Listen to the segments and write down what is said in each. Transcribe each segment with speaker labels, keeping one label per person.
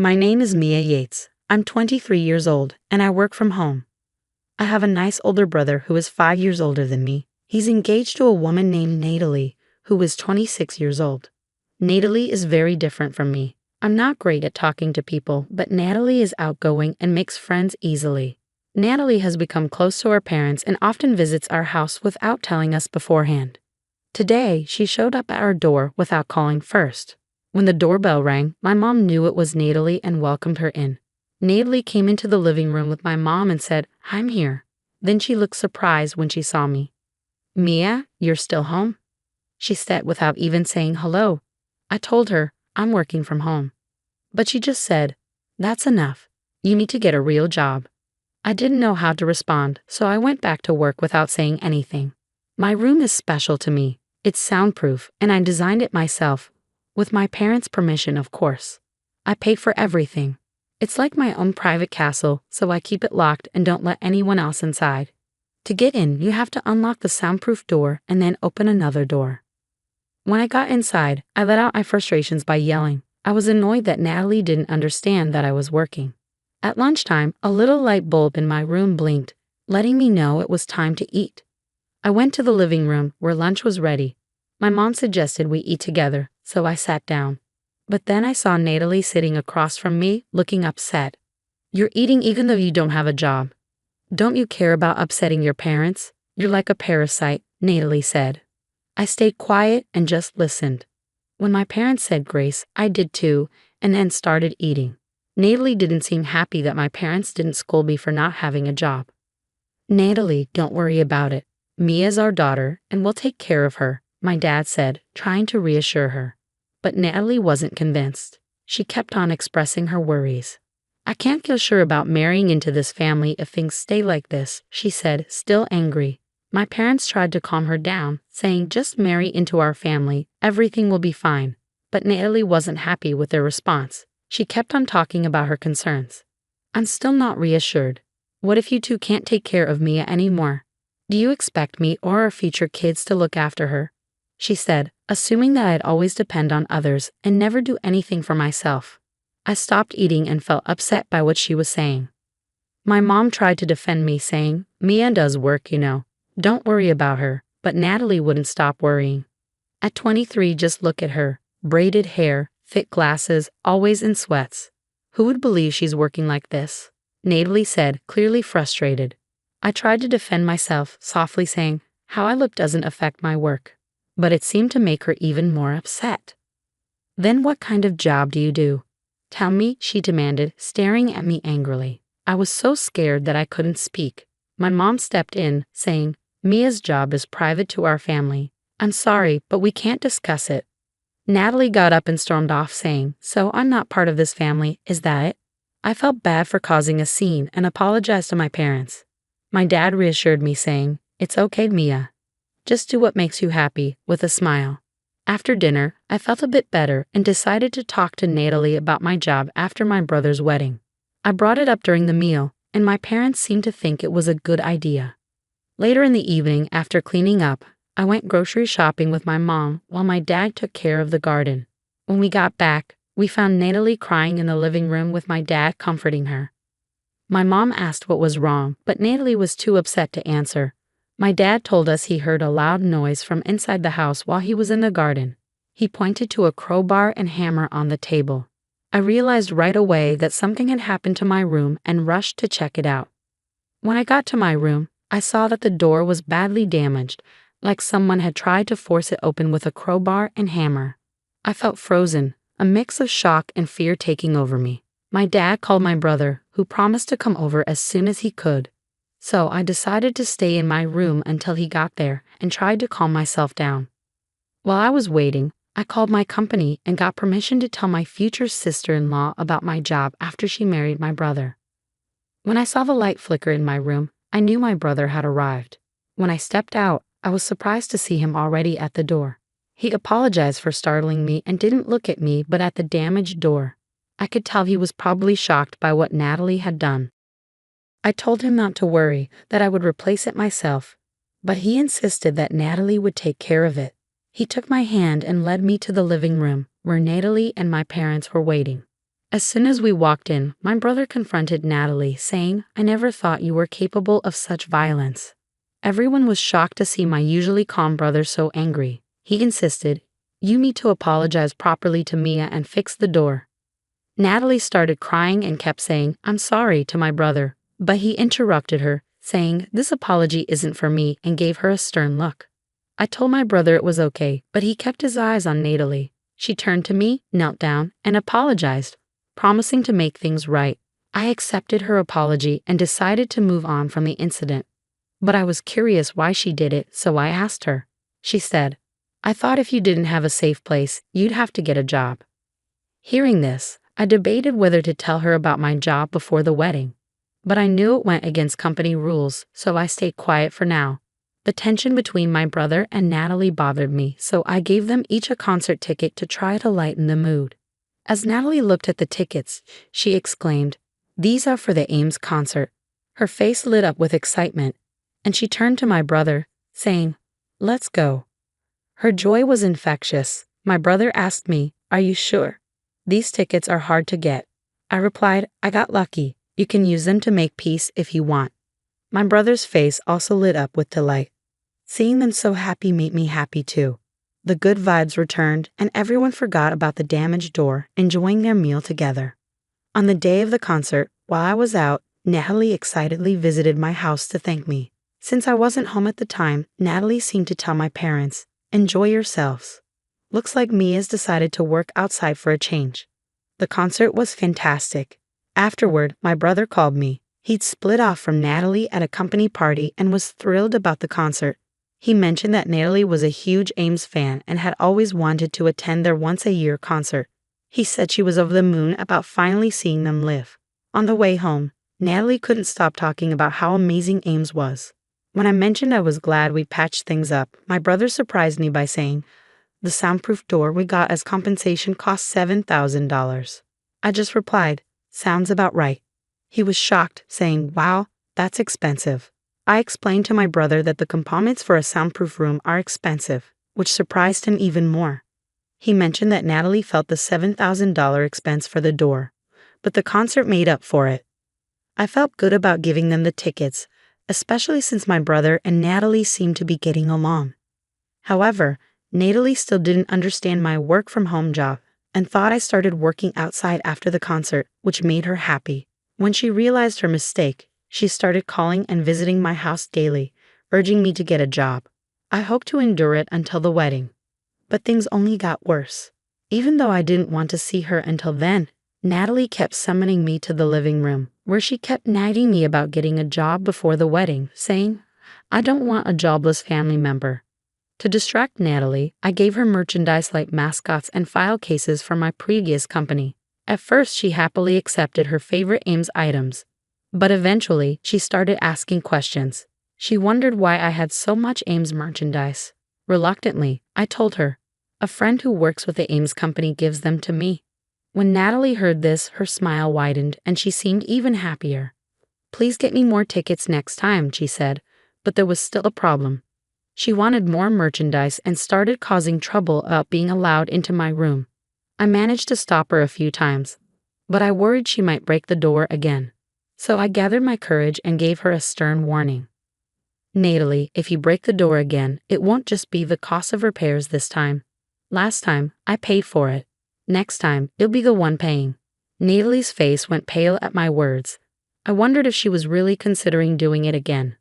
Speaker 1: My name is Mia Yates. I'm 23 years old, and I work from home. I have a nice older brother who is 5 years older than me. He's engaged to a woman named Natalie, who is 26 years old. Natalie is very different from me. I'm not great at talking to people, but Natalie is outgoing and makes friends easily. Natalie has become close to our parents and often visits our house without telling us beforehand. Today, she showed up at our door without calling first. When the doorbell rang, my mom knew it was Natalie and welcomed her in. Natalie came into the living room with my mom and said, "I'm here." Then she looked surprised when she saw me. "Mia, you're still home?" she said without even saying hello. I told her, "I'm working from home." But she just said, "That's enough. You need to get a real job." I didn't know how to respond, so I went back to work without saying anything. My room is special to me. It's soundproof, and I designed it myself, with my parents' permission, of course. I pay for everything. It's like my own private castle, so I keep it locked and don't let anyone else inside. To get in, you have to unlock the soundproof door and then open another door. When I got inside, I let out my frustrations by yelling. I was annoyed that Natalie didn't understand that I was working. At lunchtime, a little light bulb in my room blinked, letting me know it was time to eat. I went to the living room where lunch was ready. My mom suggested we eat together, so I sat down. But then I saw Natalie sitting across from me, looking upset. "You're eating even though you don't have a job. Don't you care about upsetting your parents? You're like a parasite," Natalie said. I stayed quiet and just listened. When my parents said grace, I did too, and then started eating. Natalie didn't seem happy that my parents didn't scold me for not having a job. "Natalie, don't worry about it. Mia's our daughter, and we'll take care of her," my dad said, trying to reassure her. But Natalie wasn't convinced. She kept on expressing her worries. "I can't feel sure about marrying into this family if things stay like this," she said, still angry. My parents tried to calm her down, saying, "Just marry into our family, everything will be fine." But Natalie wasn't happy with their response. She kept on talking about her concerns. "I'm still not reassured. What if you two can't take care of Mia anymore? Do you expect me or our future kids to look after her?" she said, assuming that I'd always depend on others and never do anything for myself. I stopped eating and felt upset by what she was saying. My mom tried to defend me, saying, "Mia does work, you know. Don't worry about her," but Natalie wouldn't stop worrying. At 23, just look at her. Braided hair, thick glasses, always in sweats. "Who would believe she's working like this?" Natalie said, clearly frustrated. I tried to defend myself, softly saying, "How I look doesn't affect my work." But it seemed to make her even more upset. "Then what kind of job do you do? Tell me," she demanded, staring at me angrily. I was so scared that I couldn't speak. My mom stepped in, saying, "Mia's job is private to our family. I'm sorry, but we can't discuss it." Natalie got up and stormed off, saying, "So I'm not part of this family, is that it?" I felt bad for causing a scene and apologized to my parents. My dad reassured me, saying, "It's okay, Mia. Just do what makes you happy," with a smile. After dinner, I felt a bit better and decided to talk to Natalie about my job after my brother's wedding. I brought it up during the meal, and my parents seemed to think it was a good idea. Later in the evening, after cleaning up, I went grocery shopping with my mom while my dad took care of the garden. When we got back, we found Natalie crying in the living room with my dad comforting her. My mom asked what was wrong, but Natalie was too upset to answer. My dad told us he heard a loud noise from inside the house while he was in the garden. He pointed to a crowbar and hammer on the table. I realized right away that something had happened to my room and rushed to check it out. When I got to my room, I saw that the door was badly damaged, like someone had tried to force it open with a crowbar and hammer. I felt frozen, a mix of shock and fear taking over me. My dad called my brother, who promised to come over as soon as he could. So I decided to stay in my room until he got there and tried to calm myself down. While I was waiting, I called my company and got permission to tell my future sister-in-law about my job after she married my brother. When I saw the light flicker in my room, I knew my brother had arrived. When I stepped out, I was surprised to see him already at the door. He apologized for startling me and didn't look at me but at the damaged door. I could tell he was probably shocked by what Natalie had done. I told him not to worry, that I would replace it myself, but he insisted that Natalie would take care of it. He took my hand and led me to the living room, where Natalie and my parents were waiting. As soon as we walked in, my brother confronted Natalie, saying, "I never thought you were capable of such violence." Everyone was shocked to see my usually calm brother so angry. He insisted, "You need to apologize properly to Mia and fix the door." Natalie started crying and kept saying, "I'm sorry," to my brother, but he interrupted her, saying, "This apology isn't for me," and gave her a stern look. I told my brother it was okay, but he kept his eyes on Natalie. She turned to me, knelt down, and apologized, promising to make things right. I accepted her apology and decided to move on from the incident. But I was curious why she did it, so I asked her. She said, "I thought if you didn't have a safe place, you'd have to get a job." Hearing this, I debated whether to tell her about my job before the wedding. But I knew it went against company rules, so I stayed quiet for now. The tension between my brother and Natalie bothered me, so I gave them each a concert ticket to try to lighten the mood. As Natalie looked at the tickets, she exclaimed, "These are for the Ames concert." Her face lit up with excitement, and she turned to my brother, saying, "Let's go." Her joy was infectious. My brother asked me, "Are you sure? These tickets are hard to get." I replied, "I got lucky. You can use them to make peace if you want." My brother's face also lit up with delight. Seeing them so happy made me happy too. The good vibes returned, and everyone forgot about the damaged door, enjoying their meal together. On the day of the concert, while I was out, Natalie excitedly visited my house to thank me. Since I wasn't home at the time, Natalie seemed to tell my parents, "Enjoy yourselves. Looks like Mia's decided to work outside for a change." The concert was fantastic. Afterward, my brother called me. He'd split off from Natalie at a company party and was thrilled about the concert. He mentioned that Natalie was a huge Ames fan and had always wanted to attend their once-a-year concert. He said she was over the moon about finally seeing them live. On the way home, Natalie couldn't stop talking about how amazing Ames was. When I mentioned I was glad we patched things up, my brother surprised me by saying, "The soundproof door we got as compensation cost $7,000. I just replied, "Sounds about right." He was shocked, saying, "Wow, that's expensive." I explained to my brother that the components for a soundproof room are expensive, which surprised him even more. He mentioned that Natalie felt the $7,000 expense for the door, but the concert made up for it. I felt good about giving them the tickets, especially since my brother and Natalie seemed to be getting along. However, Natalie still didn't understand my work-from-home job and thought I started working outside after the concert, which made her happy. When she realized her mistake, she started calling and visiting my house daily, urging me to get a job. I hoped to endure it until the wedding. But things only got worse. Even though I didn't want to see her until then, Natalie kept summoning me to the living room, where she kept nagging me about getting a job before the wedding, saying, "I don't want a jobless family member." To distract Natalie, I gave her merchandise like mascots and file cases from my previous company. At first, she happily accepted her favorite Ames items, but eventually, she started asking questions. She wondered why I had so much Ames merchandise. Reluctantly, I told her, "A friend who works with the Ames company gives them to me." When Natalie heard this, her smile widened and she seemed even happier. "Please get me more tickets next time," she said, but there was still a problem. She wanted more merchandise and started causing trouble about being allowed into my room. I managed to stop her a few times, but I worried she might break the door again. So I gathered my courage and gave her a stern warning. "Natalie, if you break the door again, it won't just be the cost of repairs this time. Last time, I paid for it. Next time, you'll be the one paying." Natalie's face went pale at my words. I wondered if she was really considering doing it again.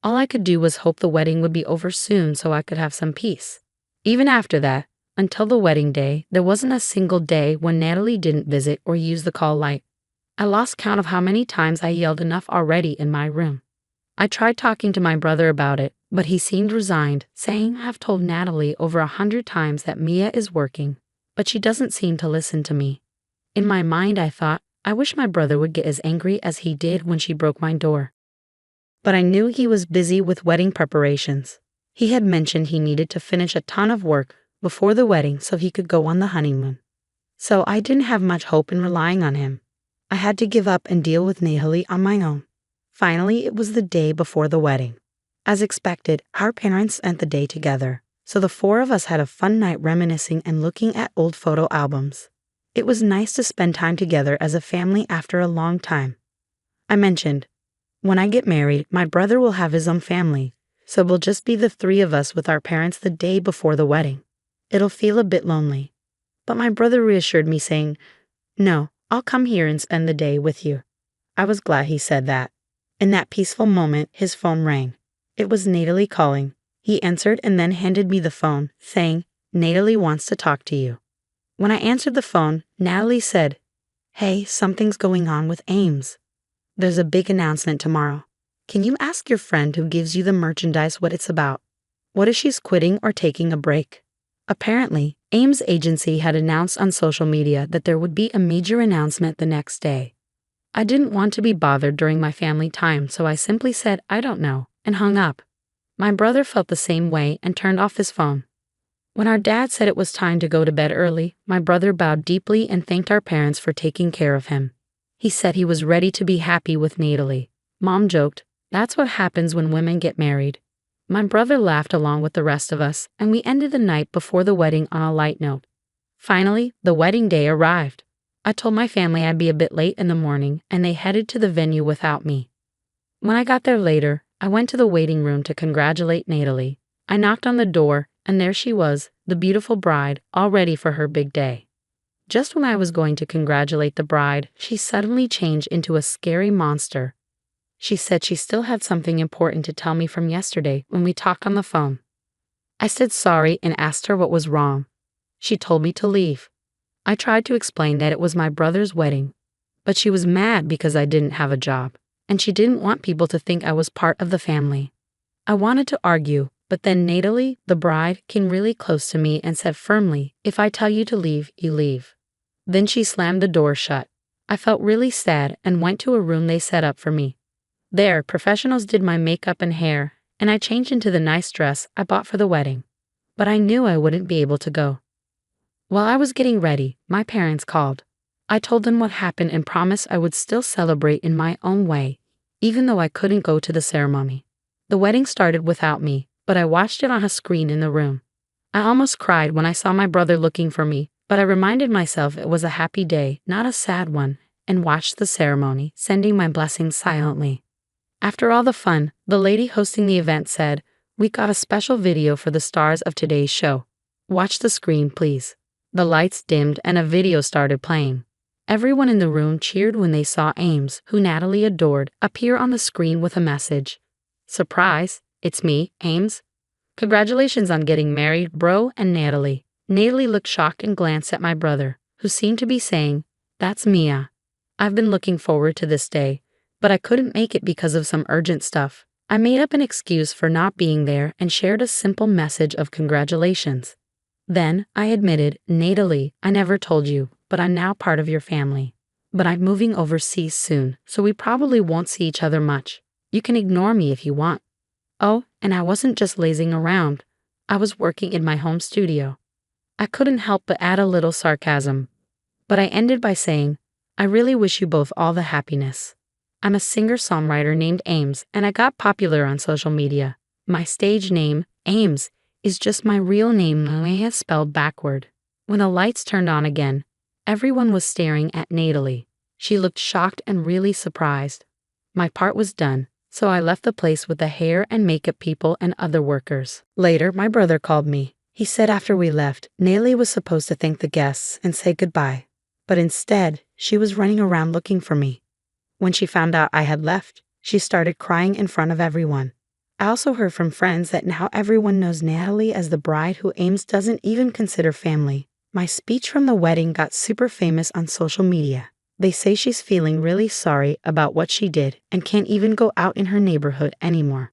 Speaker 1: All I could do was hope the wedding would be over soon so I could have some peace. Even after that, until the wedding day, there wasn't a single day when Natalie didn't visit or use the call light. I lost count of how many times I yelled enough already in my room. I tried talking to my brother about it, but he seemed resigned, saying, "I've told Natalie over 100 times that Mia is working, but she doesn't seem to listen to me." In my mind, I thought, I wish my brother would get as angry as he did when she broke my door. But I knew he was busy with wedding preparations. He had mentioned he needed to finish a ton of work before the wedding so he could go on the honeymoon. So I didn't have much hope in relying on him. I had to give up and deal with Natalie on my own. Finally, it was the day before the wedding. As expected, our parents spent the day together, so the four of us had a fun night reminiscing and looking at old photo albums. It was nice to spend time together as a family after a long time. I mentioned, when I get married, my brother will have his own family, so we'll just be the three of us with our parents the day before the wedding. It'll feel a bit lonely. But my brother reassured me, saying, "No, I'll come here and spend the day with you." I was glad he said that. In that peaceful moment, his phone rang. It was Natalie calling. He answered and then handed me the phone, saying, "Natalie wants to talk to you." When I answered the phone, Natalie said, "Hey, something's going on with Ames. There's a big announcement tomorrow. Can you ask your friend who gives you the merchandise what it's about? What if she's quitting or taking a break?" Apparently, Ames' agency had announced on social media that there would be a major announcement the next day. I didn't want to be bothered during my family time, so I simply said, "I don't know," and hung up. My brother felt the same way and turned off his phone. When our dad said it was time to go to bed early, my brother bowed deeply and thanked our parents for taking care of him. He said he was ready to be happy with Natalie. Mom joked, "That's what happens when women get married." My brother laughed along with the rest of us, and we ended the night before the wedding on a light note. Finally, the wedding day arrived. I told my family I'd be a bit late in the morning, and they headed to the venue without me. When I got there later, I went to the waiting room to congratulate Natalie. I knocked on the door, and there she was, the beautiful bride, all ready for her big day. Just when I was going to congratulate the bride, she suddenly changed into a scary monster. She said she still had something important to tell me from yesterday when we talked on the phone. I said sorry and asked her what was wrong. She told me to leave. I tried to explain that it was my brother's wedding, but she was mad because I didn't have a job, and she didn't want people to think I was part of the family. I wanted to argue, but then Natalie, the bride, came really close to me and said firmly, "If I tell you to leave, you leave." Then she slammed the door shut. I felt really sad and went to a room they set up for me. There, professionals did my makeup and hair, and I changed into the nice dress I bought for the wedding. But I knew I wouldn't be able to go. While I was getting ready, my parents called. I told them what happened and promised I would still celebrate in my own way, even though I couldn't go to the ceremony. The wedding started without me, but I watched it on a screen in the room. I almost cried when I saw my brother looking for me, but I reminded myself it was a happy day, not a sad one, and watched the ceremony, sending my blessings silently. After all the fun, the lady hosting the event said, "We got a special video for the stars of today's show. Watch the screen, please." The lights dimmed and a video started playing. Everyone in the room cheered when they saw Ames, who Natalie adored, appear on the screen with a message. "Surprise, it's me, Ames. Congratulations on getting married, bro and Natalie." Natalie looked shocked and glanced at my brother, who seemed to be saying, "That's Mia. I've been looking forward to this day, but I couldn't make it because of some urgent stuff." I made up an excuse for not being there and shared a simple message of congratulations. Then, I admitted, "Natalie, I never told you, but I'm now part of your family. But I'm moving overseas soon, so we probably won't see each other much. You can ignore me if you want." Oh, and I wasn't just lazing around. I was working in my home studio. I couldn't help but add a little sarcasm. But I ended by saying, "I really wish you both all the happiness. I'm a singer-songwriter named Ames, and I got popular on social media. My stage name, Ames, is just my real name, Maya, spelled backward." When the lights turned on again, everyone was staring at Natalie. She looked shocked and really surprised. My part was done, so I left the place with the hair and makeup people and other workers. Later, my brother called me. He said after we left, Natalie was supposed to thank the guests and say goodbye, but instead, she was running around looking for me. When she found out I had left, she started crying in front of everyone. I also heard from friends that now everyone knows Natalie as the bride who Ames doesn't even consider family. My speech from the wedding got super famous on social media. They say she's feeling really sorry about what she did and can't even go out in her neighborhood anymore.